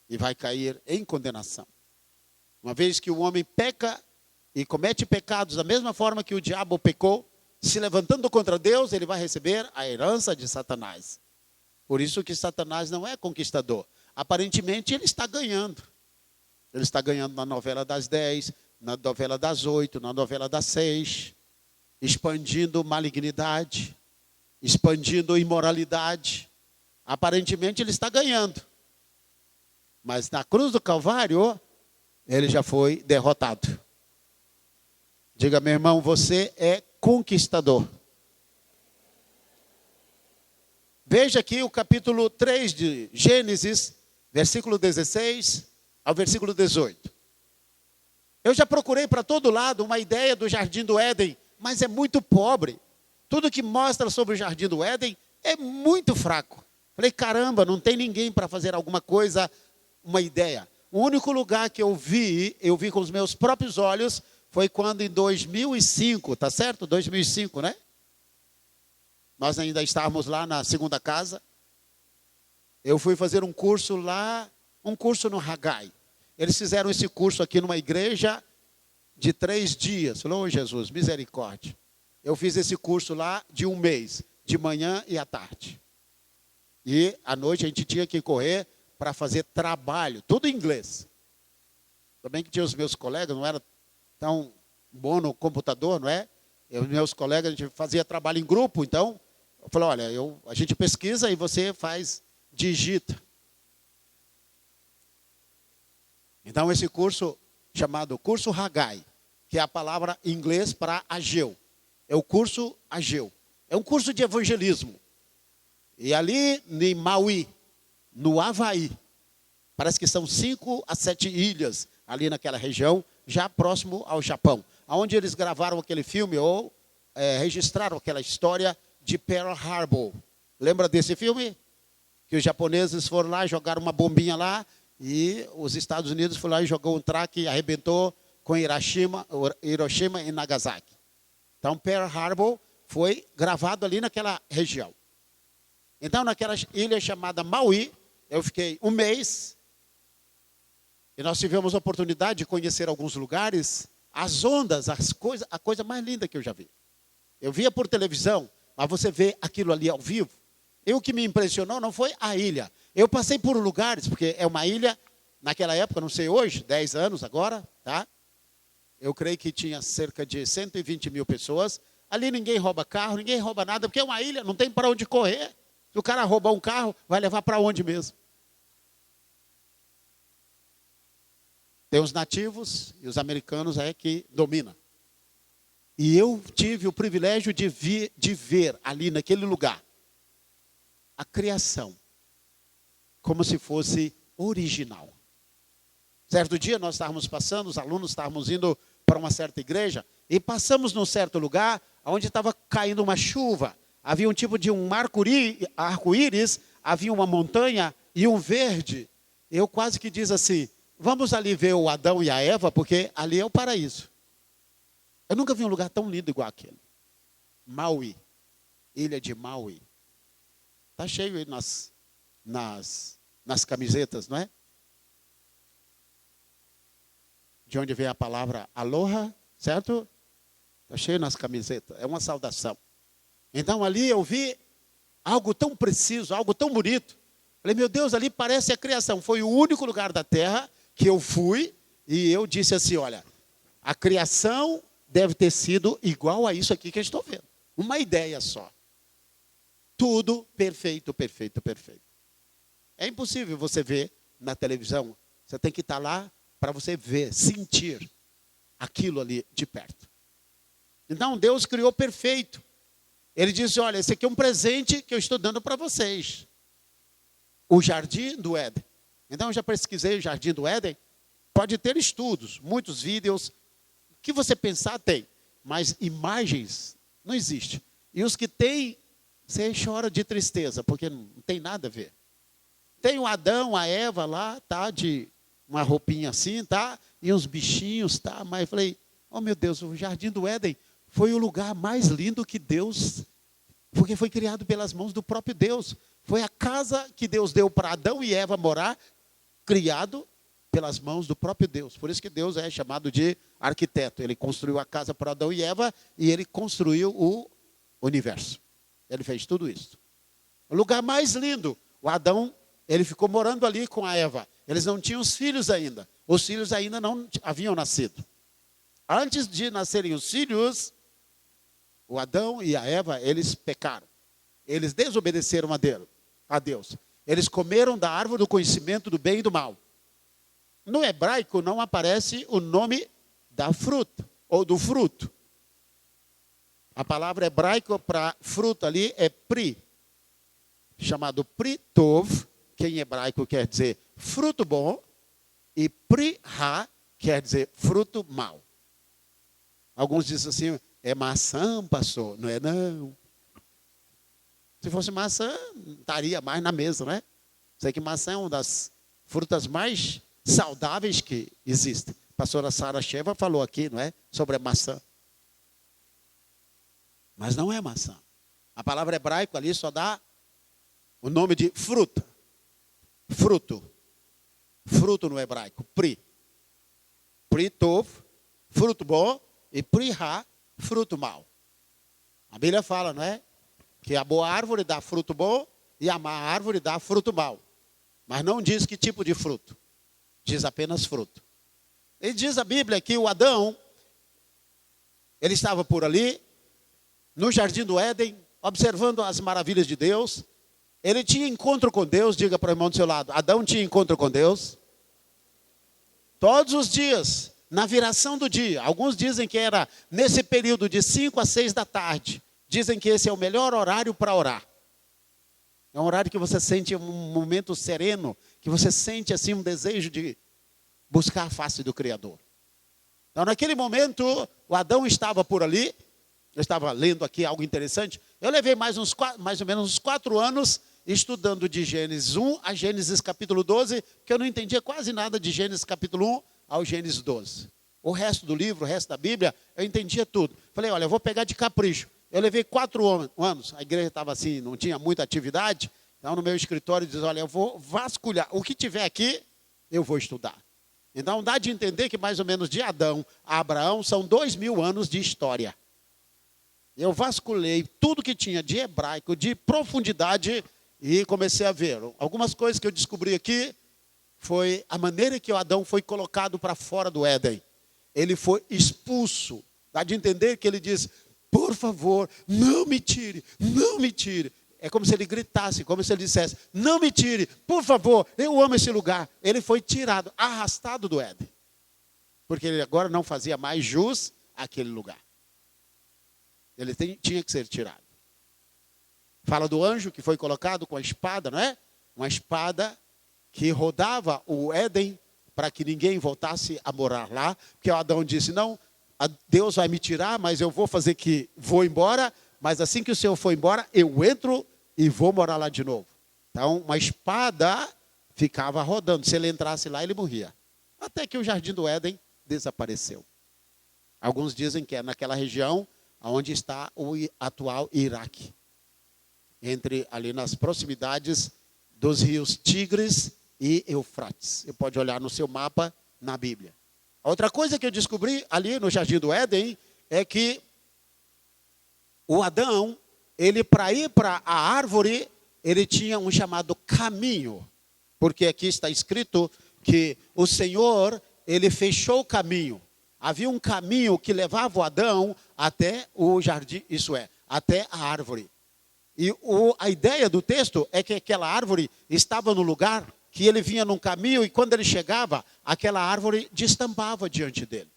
e vai cair em condenação. Uma vez que o homem peca e comete pecados da mesma forma que o diabo pecou, se levantando contra Deus, ele vai receber a herança de Satanás. Por isso que Satanás não é conquistador. Aparentemente ele está ganhando. Ele está ganhando na novela das 10, na novela das 8, na novela das 6, expandindo malignidade, expandindo imoralidade. Aparentemente ele está ganhando. Mas na cruz do Calvário, ele já foi derrotado. Diga, meu irmão, você é conquistador. Veja aqui o capítulo 3 de Gênesis, versículo 16 ao versículo 18. Eu já procurei para todo lado uma ideia do Jardim do Éden, mas é muito pobre. Tudo que mostra sobre o Jardim do Éden é muito fraco. Falei, caramba, não tem ninguém para fazer alguma coisa, uma ideia. O único lugar que eu vi com os meus próprios olhos, foi quando em 2005, tá certo? 2005, né? Nós ainda estávamos lá na segunda casa. Eu fui fazer um curso lá, um curso no Haggai. Eles fizeram esse curso aqui numa igreja de 3 dias. Falei, oh, Jesus, misericórdia. Eu fiz esse curso lá de 1 mês, de manhã e à tarde. E à noite a gente tinha que correr para fazer trabalho, tudo em inglês. Também que tinha os meus colegas, não era tão bom no computador, não é? Meus colegas, a gente fazia trabalho em grupo, então, eu falei, olha, a gente pesquisa e você digita. Então, esse curso, chamado Curso Haggai, que é a palavra em inglês para Ageu. É o curso Ageu. É um curso de evangelismo. E ali em Maui, no Havaí, parece que são 5 a 7 ilhas ali naquela região, já próximo ao Japão, onde eles gravaram aquele filme ou registraram aquela história de Pearl Harbor. Lembra desse filme? Que os japoneses foram lá, jogaram uma bombinha lá, e os Estados Unidos foram lá e jogou um traque e arrebentou com Hiroshima e Nagasaki. Então, Pearl Harbor foi gravado ali naquela região. Então, naquela ilha chamada Maui, eu fiquei 1 mês, e nós tivemos a oportunidade de conhecer alguns lugares, as ondas, a coisa mais linda que eu já vi. Eu via por televisão, mas você vê aquilo ali ao vivo. E o que me impressionou não foi a ilha. Eu passei por lugares, porque é uma ilha, naquela época, não sei hoje, 10 anos agora, tá? Eu creio que tinha cerca de 120 mil pessoas. Ali ninguém rouba carro, ninguém rouba nada, porque é uma ilha, não tem para onde correr. Se o cara roubar um carro, vai levar para onde mesmo? Tem os nativos e os americanos é que dominam. E eu tive o privilégio de ver ali naquele lugar a criação como se fosse original. Certo dia nós estávamos passando, os alunos estávamos indo para uma certa igreja e passamos num certo lugar onde estava caindo uma chuva. Havia um tipo de um arco-íris, havia uma montanha e um verde. Eu quase que diz assim, vamos ali ver o Adão e a Eva, porque ali é o paraíso. Eu nunca vi um lugar tão lindo igual aquele. Maui, ilha de Maui. Está cheio aí nas camisetas, não é? De onde vem a palavra aloha, certo? Está cheio nas camisetas, é uma saudação. Então ali eu vi algo tão preciso, algo tão bonito. Falei, meu Deus, ali parece a criação. Foi o único lugar da terra que eu fui e eu disse assim, olha, a criação deve ter sido igual a isso aqui que eu estou vendo. Uma ideia só. Tudo perfeito, perfeito, perfeito. É impossível você ver na televisão. Você tem que estar lá para você ver, sentir aquilo ali de perto. Então Deus criou perfeito. Ele disse, olha, esse aqui é um presente que eu estou dando para vocês. O Jardim do Éden. Então eu já pesquisei o Jardim do Éden. Pode ter estudos, muitos vídeos. O que você pensar tem. Mas imagens não existe. E os que tem, você chora de tristeza, porque não tem nada a ver. Tem o Adão, a Eva lá, tá, de uma roupinha assim, tá, e uns bichinhos, tá, mas eu falei, oh meu Deus, o Jardim do Éden foi o lugar mais lindo que Deus, porque foi criado pelas mãos do próprio Deus. Foi a casa que Deus deu para Adão e Eva morar, criado pelas mãos do próprio Deus. Por isso que Deus é chamado de arquiteto. Ele construiu a casa para Adão e Eva e ele construiu o universo. Ele fez tudo isso. O lugar mais lindo, o Adão, ele ficou morando ali com a Eva. Eles não tinham os filhos ainda. Os filhos ainda não haviam nascido. Antes de nascerem os filhos, o Adão e a Eva, eles pecaram. Eles desobedeceram a Deus. Eles comeram da árvore do conhecimento do bem e do mal. No hebraico não aparece o nome da fruta. ou do fruto. A palavra hebraica para fruto ali é pri, chamado pri tov, que em hebraico quer dizer fruto bom, e pri ha quer dizer fruto mau. Alguns dizem assim, é maçã, pastor. Não é não. Se fosse maçã, estaria mais na mesa, né? Sei que maçã é uma das frutas mais saudáveis que existem. A pastora Sara Sheva falou aqui, não é? Sobre a maçã. Mas não é maçã. A palavra hebraica ali só dá o nome de fruta. Fruto. Fruto no hebraico. Pri. Pri tov, fruto bom. E pri ha, fruto mau. A Bíblia fala, não é? Que a boa árvore dá fruto bom e a má árvore dá fruto mau. Mas não diz que tipo de fruto. Diz apenas fruto. E diz a Bíblia que o Adão, ele estava por ali, no jardim do Éden, observando as maravilhas de Deus. Ele tinha encontro com Deus, diga para o irmão do seu lado. Adão tinha encontro com Deus. Todos os dias, na viração do dia. Alguns dizem que era nesse período de 5 a 6 da tarde. Dizem que esse é o melhor horário para orar. É um horário que você sente um momento sereno, que você sente assim um desejo de buscar a face do Criador. Então, naquele momento, o Adão estava por ali. Eu estava lendo aqui algo interessante. Eu levei mais ou menos uns 4 anos estudando de Gênesis 1 a Gênesis capítulo 12, porque eu não entendia quase nada de Gênesis capítulo 1 ao Gênesis 12. O resto do livro, o resto da Bíblia, eu entendia tudo. Falei, olha, eu vou pegar de capricho. Eu levei 4 anos, a igreja estava assim, não tinha muita atividade. Então, no meu escritório, diz, olha, eu vou vasculhar. O que tiver aqui, eu vou estudar. Então, dá de entender que mais ou menos de Adão a Abraão são 2000 anos de história. Eu vasculhei tudo que tinha de hebraico, de profundidade, e comecei a ver. Algumas coisas que eu descobri aqui foi a maneira que o Adão foi colocado para fora do Éden. Ele foi expulso. Dá de entender que ele diz, por favor, não me tire, não me tire. É como se ele gritasse, como se ele dissesse, não me tire, por favor, eu amo esse lugar. Ele foi tirado, arrastado do Éden. Porque ele agora não fazia mais jus àquele lugar. Ele tinha que ser tirado. Fala do anjo que foi colocado com a espada, não é? Uma espada que rodava o Éden para que ninguém voltasse a morar lá. Porque o Adão disse, não, Deus vai me tirar, mas eu vou fazer que vou embora. Mas assim que o Senhor for embora, eu entro e vou morar lá de novo. Então, uma espada ficava rodando. Se ele entrasse lá, ele morria. Até que o jardim do Éden desapareceu. Alguns dizem que é naquela região onde está o atual Iraque. Entre ali nas proximidades dos rios Tigres e Eufrates. Você pode olhar no seu mapa, na Bíblia. A outra coisa que eu descobri ali no Jardim do Éden é que o Adão, ele para ir para a árvore, ele tinha um chamado caminho. Porque aqui está escrito que o Senhor, ele fechou o caminho. Havia um caminho que levava o Adão até o jardim, isso é, até a árvore. E a ideia do texto é que aquela árvore estava no lugar que ele vinha num caminho e quando ele chegava, aquela árvore destampava diante dele.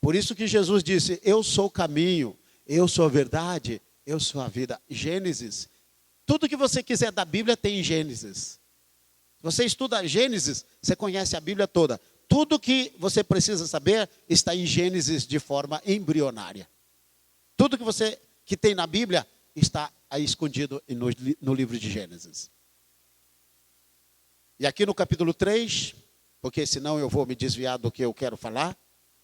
Por isso que Jesus disse, eu sou o caminho, eu sou a verdade, eu sou a vida. Gênesis. Tudo que você quiser da Bíblia tem em Gênesis. Se você estuda Gênesis, você conhece a Bíblia toda. Tudo que você precisa saber está em Gênesis de forma embrionária. Tudo que tem na Bíblia está aí escondido no livro de Gênesis. E aqui no capítulo 3, porque senão eu vou me desviar do que eu quero falar,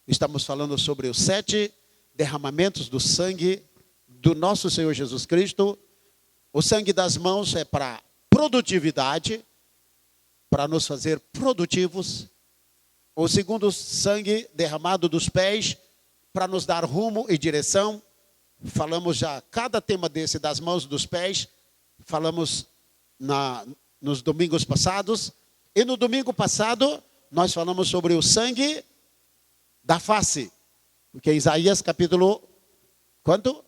estamos falando sobre os 7 derramamentos do sangue do nosso Senhor Jesus Cristo. O sangue das mãos é para produtividade, para nos fazer produtivos. O segundo sangue derramado dos pés, para nos dar rumo e direção. Falamos já cada tema desse das mãos e dos pés. Falamos nos domingos passados. E no domingo passado, nós falamos sobre o sangue da face. Porque Isaías capítulo, quanto?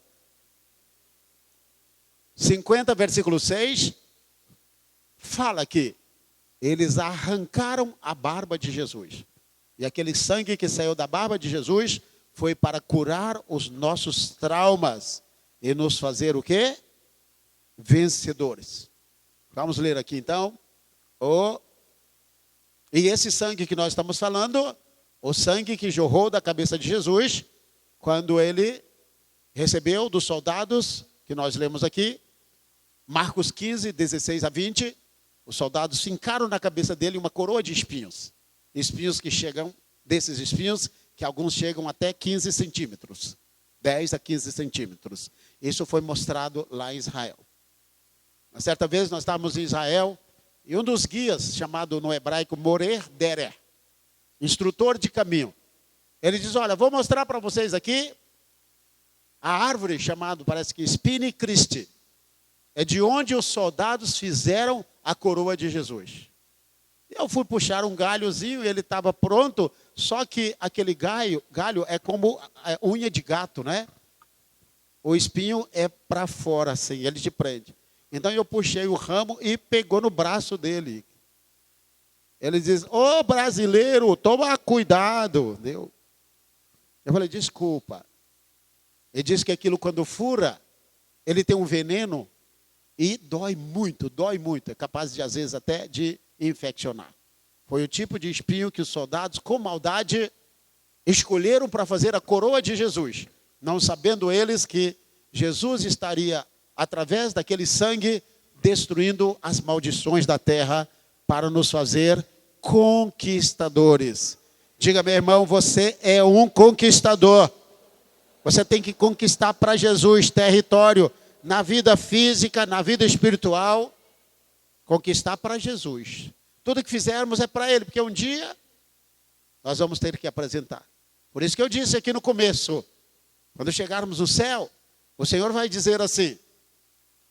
50, versículo 6, fala que eles arrancaram a barba de Jesus. E aquele sangue que saiu da barba de Jesus foi para curar os nossos traumas e nos fazer o quê? Vencedores. Vamos ler aqui então. E esse sangue que nós estamos falando, o sangue que jorrou da cabeça de Jesus, quando ele recebeu dos soldados, que nós lemos aqui, Marcos 15, 16 a 20, os soldados fincaram na cabeça dele uma coroa de espinhos. Espinhos que chegam, desses espinhos, que alguns chegam até 15 centímetros. 10 a 15 centímetros. Isso foi mostrado lá em Israel. Uma certa vez nós estávamos em Israel, e um dos guias, chamado no hebraico Morer Dereh, instrutor de caminho, ele diz, olha, vou mostrar para vocês aqui a árvore chamada, parece que Spine Christi. É de onde os soldados fizeram a coroa de Jesus. Eu fui puxar um galhozinho e ele estava pronto, só que aquele galho é como unha de gato, né? O espinho é para fora, assim, ele te prende. Então eu puxei o ramo e pegou no braço dele. Ele diz, ô brasileiro, toma cuidado. Eu falei, desculpa. Ele diz que aquilo quando fura, ele tem um veneno e dói muito. É capaz de, às vezes, até de infeccionar. Foi o tipo de espinho que os soldados, com maldade, escolheram para fazer a coroa de Jesus. Não sabendo eles que Jesus estaria, através daquele sangue, destruindo as maldições da terra para nos fazer conquistadores. Diga, meu irmão, você é um conquistador. Você tem que conquistar para Jesus território, na vida física, na vida espiritual, conquistar para Jesus. Tudo que fizermos é para Ele, porque um dia nós vamos ter que apresentar. Por isso que eu disse aqui no começo, quando chegarmos no céu, o Senhor vai dizer assim,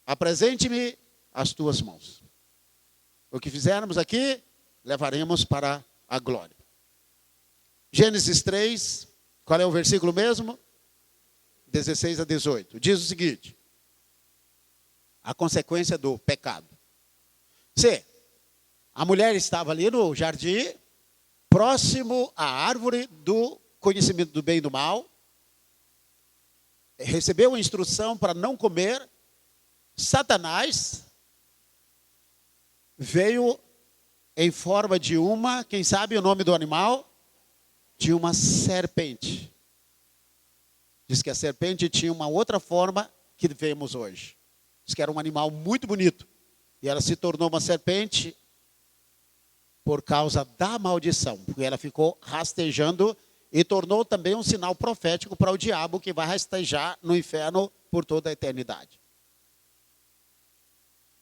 apresente-me as tuas mãos. O que fizermos aqui, levaremos para a glória. Gênesis 3, qual é o versículo mesmo? 16 a 18. Diz o seguinte, a consequência do pecado. C, a mulher estava ali no jardim, próximo à árvore do conhecimento do bem e do mal, recebeu a instrução para não comer. Satanás veio em forma de quem sabe o nome do animal? De uma serpente. Diz que a serpente tinha uma outra forma que vemos hoje. Diz que era um animal muito bonito. E ela se tornou uma serpente por causa da maldição. Porque ela ficou rastejando e tornou também um sinal profético para o diabo que vai rastejar no inferno por toda a eternidade.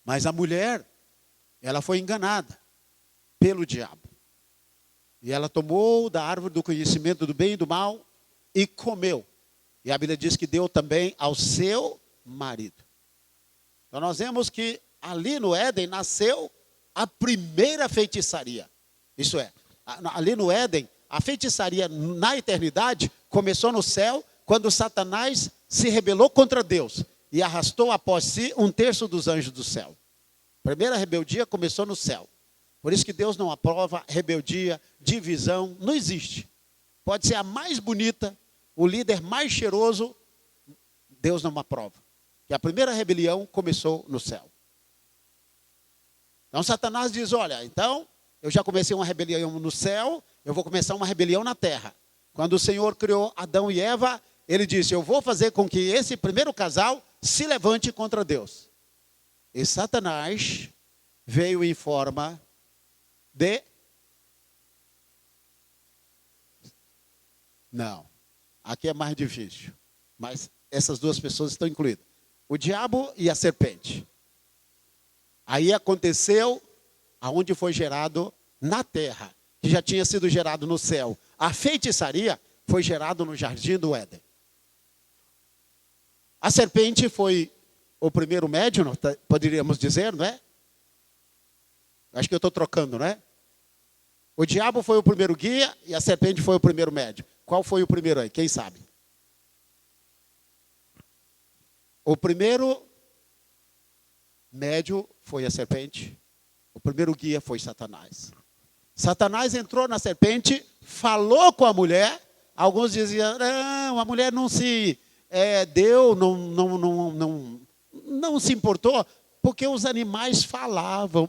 Mas a mulher, ela foi enganada pelo diabo. E ela tomou da árvore do conhecimento do bem e do mal e comeu. E a Bíblia diz que deu também ao seu marido. Então nós vemos que ali no Éden nasceu a primeira feitiçaria. Isso é, ali no Éden, a feitiçaria na eternidade começou no céu, quando Satanás se rebelou contra Deus e arrastou após si 1/3 dos anjos do céu. A primeira rebeldia começou no céu. Por isso que Deus não aprova rebeldia, divisão, não existe. Pode ser a mais bonita, o líder mais cheiroso, Deus não aprova. Que a primeira rebelião começou no céu. Então Satanás diz, olha, então eu já comecei uma rebelião no céu, eu vou começar uma rebelião na terra. Quando o Senhor criou Adão e Eva, ele disse, eu vou fazer com que esse primeiro casal se levante contra Deus. E Satanás veio em forma de... Não, aqui é mais difícil, mas essas duas pessoas estão incluídas. O diabo e a serpente. Aí aconteceu aonde foi gerado na terra, que já tinha sido gerado no céu. A feitiçaria foi gerada no jardim do Éden. A serpente foi o primeiro médium, poderíamos dizer, não é? Acho que eu estou trocando, não é? O diabo foi o primeiro guia e a serpente foi o primeiro médium. Qual foi o primeiro aí? Quem sabe? O primeiro médium foi a serpente. O primeiro guia foi Satanás. Satanás entrou na serpente, falou com a mulher Alguns diziam, não, a mulher não se não se importou, porque os animais falavam.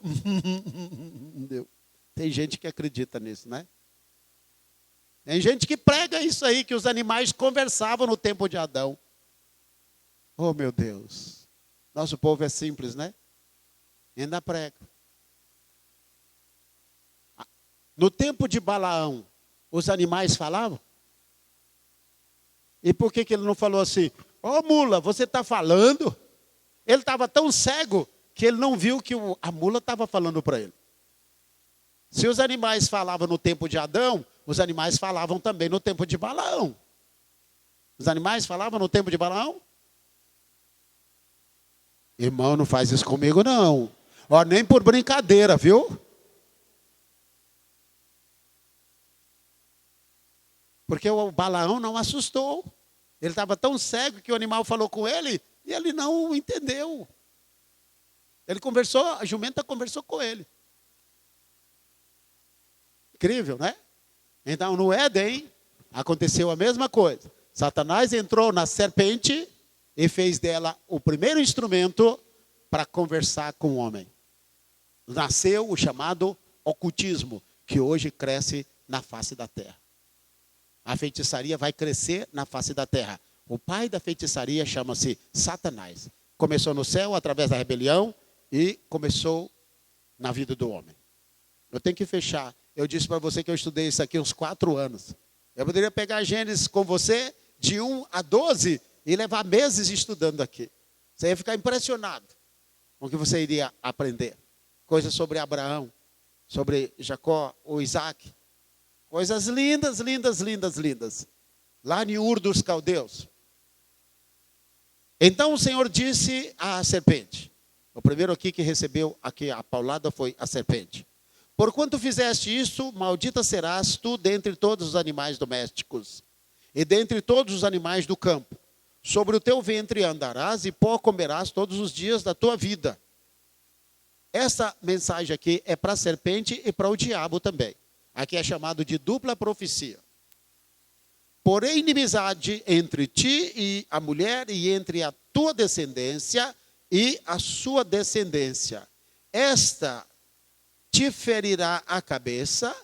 Tem gente que acredita nisso, né? Tem gente que prega isso aí, que os animais conversavam no tempo de Adão. Oh, meu Deus. Nosso povo é simples, né? Ainda prega. No tempo de Balaão, os animais falavam? E por que ele não falou assim, ó mula, você está falando? Ele estava tão cego que ele não viu que a mula estava falando para ele. Se os animais falavam no tempo de Adão, os animais falavam também no tempo de Balaão. Os animais falavam no tempo de Balaão? Irmão, não faz isso comigo não. Ó, nem por brincadeira, viu? Porque o Balaão não assustou. Ele estava tão cego que o animal falou com ele e ele não entendeu. Ele conversou, a jumenta conversou com ele. Incrível, né? Então, no Éden, aconteceu a mesma coisa. Satanás entrou na serpente e fez dela o primeiro instrumento para conversar com o homem. Nasceu o chamado ocultismo, que hoje cresce na face da terra. A feitiçaria vai crescer na face da terra. O pai da feitiçaria chama-se Satanás. Começou no céu através da rebelião e começou na vida do homem. Eu tenho que fechar. Eu disse para você que eu estudei isso aqui uns 4 anos. Eu poderia pegar Gênesis com você de 1 a 12 e levar meses estudando aqui. Você ia ficar impressionado com o que você iria aprender. Coisas sobre Abraão, sobre Jacó, ou Isaac. Coisas lindas, lindas, lindas, lindas. Lá em Ur dos Caldeus. Então o Senhor disse à serpente. O primeiro aqui que recebeu aqui a paulada foi a serpente. Porquanto fizeste isso, maldita serás tu dentre todos os animais domésticos e dentre todos os animais do campo. Sobre o teu ventre andarás e pó comerás todos os dias da tua vida. Essa mensagem aqui é para a serpente e para o diabo também. Aqui é chamado de dupla profecia. Porém, inimizade entre ti e a mulher e entre a tua descendência e a sua descendência. Esta te ferirá a cabeça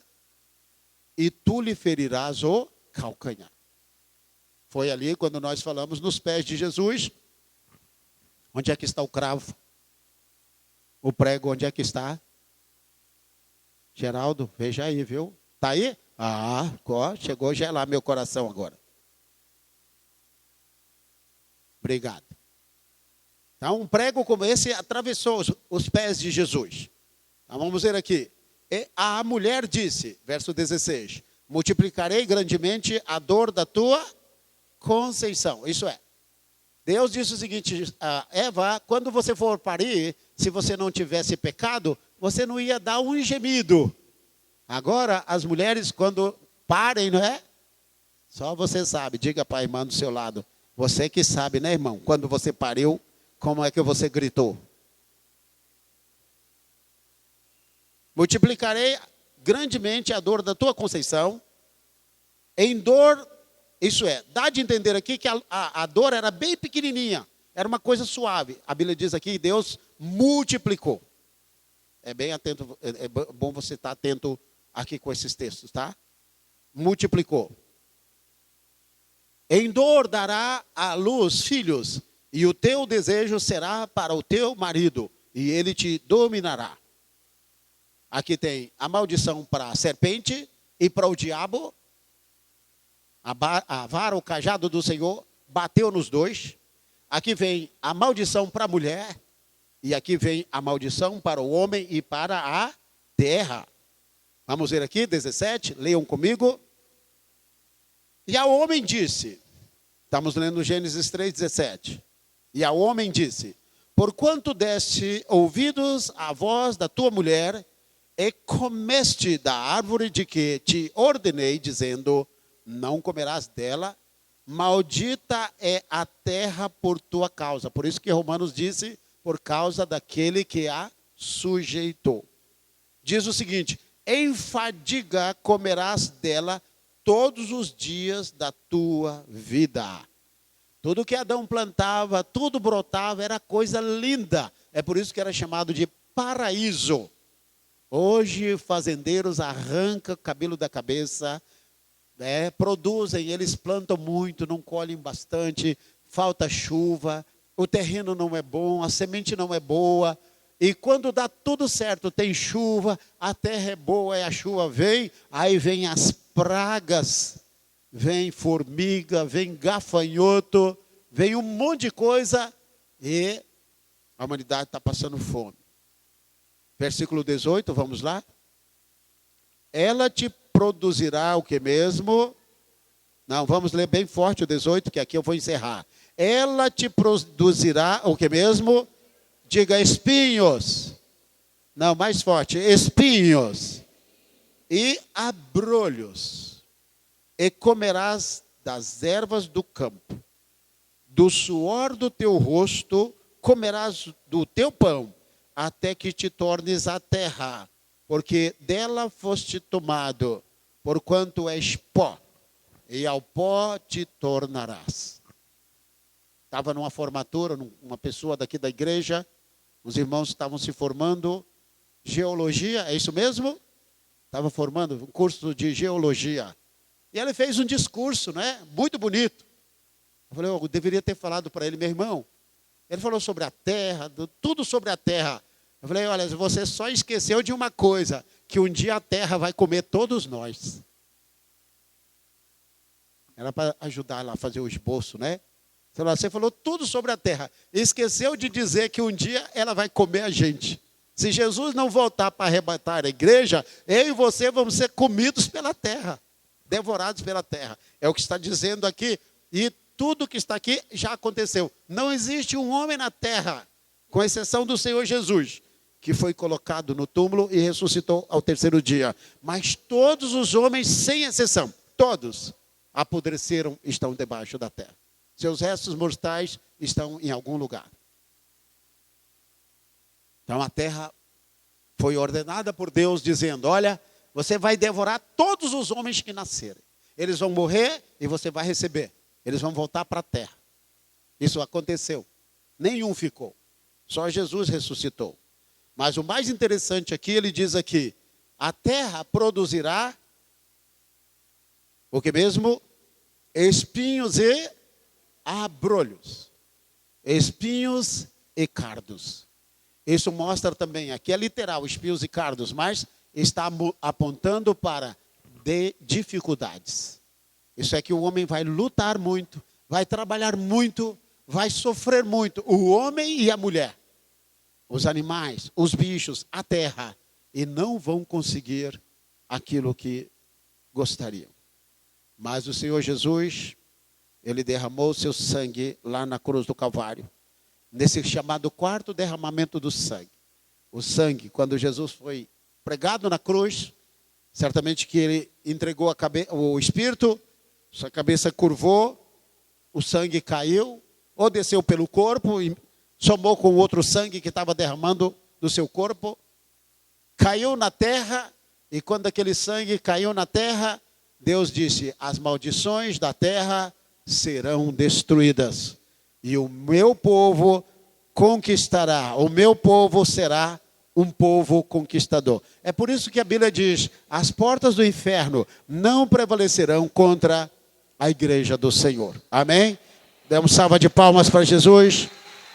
e tu lhe ferirás o calcanhar. Foi ali quando nós falamos nos pés de Jesus. Onde é que está o cravo? O prego, onde é que está? Geraldo, veja aí, viu? Está aí? Ah, chegou a gelar meu coração agora. Obrigado. Então, um prego como esse atravessou os pés de Jesus. Então, vamos ver aqui. E a mulher disse, verso 16, multiplicarei grandemente a dor da tua conceição. Isso é, Deus disse o seguinte, Eva, quando você for parir, se você não tivesse pecado, você não ia dar um gemido. Agora, as mulheres, quando parem, não é? Só você sabe, diga para a irmã do seu lado. Você que sabe, né, irmão? Quando você pariu, como é que você gritou? Multiplicarei grandemente a dor da tua conceição. Em dor, isso é, dá de entender aqui que a dor era bem pequenininha. Era uma coisa suave. A Bíblia diz aqui que Deus multiplicou. É bem atento, é bom você estar atento aqui com esses textos, tá? Multiplicou. Em dor dará à luz filhos, e o teu desejo será para o teu marido, e ele te dominará. Aqui tem a maldição para a serpente e para o diabo. A vara, o cajado do Senhor, bateu nos dois. Aqui vem a maldição para a mulher. E aqui vem a maldição para o homem e para a terra. Vamos ver aqui, 17, leiam comigo. E ao homem disse, estamos lendo Gênesis 3, 17. E ao homem disse, porquanto deste ouvidos à voz da tua mulher, e comeste da árvore de que te ordenei, dizendo, não comerás dela, maldita é a terra por tua causa. Por isso que Romanos disse, por causa daquele que a sujeitou. Diz o seguinte, em fadiga comerás dela todos os dias da tua vida. Tudo que Adão plantava, tudo brotava, era coisa linda. É por isso que era chamado de paraíso. Hoje, fazendeiros arrancam o cabelo da cabeça, produzem, eles plantam muito, não colhem bastante, falta chuva, o terreno não é bom, a semente não é boa. E quando dá tudo certo, tem chuva, a terra é boa e a chuva vem, aí vem as pragas, vem formiga, vem gafanhoto, vem um monte de coisa e a humanidade está passando fome. Versículo 18, vamos lá. Ela te produzirá o que mesmo? Não, vamos ler bem forte o 18, que aqui eu vou encerrar. Ela te produzirá o que mesmo? Diga espinhos. Não, mais forte. Espinhos. E abrolhos. E comerás das ervas do campo. Do suor do teu rosto comerás do teu pão, até que te tornes a terra, porque dela foste tomado, porquanto és pó, e ao pó te tornarás. Estava numa formatura, uma pessoa daqui da igreja, os irmãos estavam se formando, geologia, é isso mesmo? Estava formando um curso de geologia. E ele fez um discurso, né? Muito bonito. Eu falei, eu deveria ter falado para ele, meu irmão. Ele falou sobre a terra, tudo sobre a terra. Eu falei, olha, você só esqueceu de uma coisa, que um dia a terra vai comer todos nós. Era para ajudar lá a fazer o esboço, né? Você falou tudo sobre a terra. Esqueceu de dizer que um dia ela vai comer a gente. Se Jesus não voltar para arrebatar a igreja, eu e você vamos ser comidos pela terra. Devorados pela terra. É o que está dizendo aqui. E tudo que está aqui já aconteceu. Não existe um homem na terra, com exceção do Senhor Jesus, que foi colocado no túmulo e ressuscitou ao terceiro dia. Mas todos os homens, sem exceção, todos apodreceram, estão debaixo da terra. Seus restos mortais estão em algum lugar. Então a terra foi ordenada por Deus, dizendo, olha, você vai devorar todos os homens que nascerem. Eles vão morrer e você vai receber. Eles vão voltar para a terra. Isso aconteceu. Nenhum ficou. Só Jesus ressuscitou. Mas o mais interessante aqui, ele diz aqui, a terra produzirá o que mesmo? Espinhos e abrolhos. Espinhos e cardos. Isso mostra também, aqui é literal, espinhos e cardos, mas está apontando para dificuldades. Isso é que o homem vai lutar muito, vai trabalhar muito, vai sofrer muito. O homem e a mulher, os animais, os bichos, a terra. E não vão conseguir aquilo que gostariam. Mas o Senhor Jesus, ele derramou seu sangue lá na cruz do Calvário. Nesse chamado quarto derramamento do sangue. O sangue, quando Jesus foi pregado na cruz, certamente que ele entregou o Espírito, sua cabeça curvou, o sangue caiu, ou desceu pelo corpo e somou com o outro sangue que estava derramando do seu corpo, caiu na terra, e quando aquele sangue caiu na terra, Deus disse, as maldições da terra serão destruídas, e o meu povo conquistará, o meu povo será um povo conquistador. É por isso que a Bíblia diz, as portas do inferno não prevalecerão contra a igreja do Senhor. Amém? Demos salva de palmas para Jesus.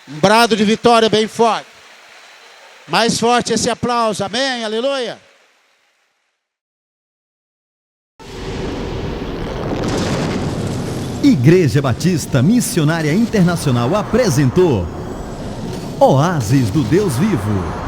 Um brado de vitória bem forte. Mais forte esse aplauso. Amém? Aleluia. Igreja Batista Missionária Internacional apresentou Oásis do Deus Vivo.